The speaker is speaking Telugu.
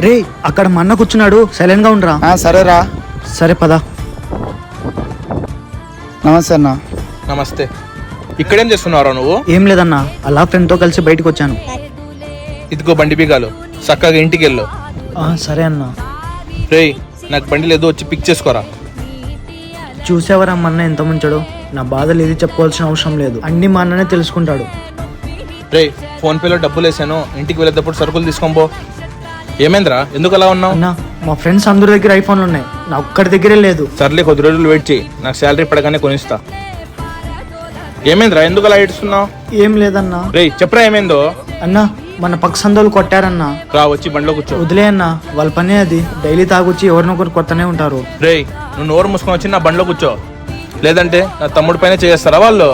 రే అక్కడ మా అన్న కూర్చున్నాడు, సైలెంట్ గా ఉండరా. సరేరా. సరే పద. నమస్తే అన్న. నమస్తే. ఇక్కడేం చేస్తున్నావురా నువ్వు? ఏం లేదన్నా, అలా ఫ్రెండ్ తో కలిసి బయటకు వచ్చాను. ఇదిగో బండి బీగాలు, చక్కగా ఇంటికి వెళ్ళు. సరే అన్న. రేయ్ నాకు బండి లేదు, వచ్చి పిక్ చేసుకోరా. చూసేవరా మా అన్న ఎంత ముంచాడు. నా బాధలు ఏది చెప్పుకోవాల్సిన అవసరం లేదు, అన్ని మా అన్ననే తెలుసుకుంటాడు. రేయ్ ఫోన్పేలో డబ్బులు వేసాను, ఇంటికి వెళ్ళేటప్పుడు సరుకులు తీసుకోబో. ఏమైందిరా, ఎందుకు అలా ఉన్నావు? అన్న మా ఫ్రెండ్స్ అందరి దగ్గర ఐఫోన్లు ఉన్నాయి, నా ఒక్కడి దగ్గరే లేదు. సర్లే కొద్ది రోజులు వెయిట్ చేయి, నాకు శాలరీ పడగానే కొనిస్తా. ఏమైందిరా, ఎందుకు అలా ఏడుస్తున్నావు? ఏం లేదన్నా. రేయ్ చెప్పరా ఏమైందో. అన్నా మన పక్క సందులు కొట్టారన్నా. రా వచ్చి బండిలో కూర్చో. వదిలే అన్నా, వాళ్ళ పనే అది. డైలీ తాగొచ్చి ఎవరినొకరు కొత్తనే ఉంటారు. రేయ్ నువ్వు నోరు మూసుకొని వచ్చి నా బండిలో కూర్చో, లేదంటే నా తమ్ముడి పైన చేస్తారా వాళ్ళు.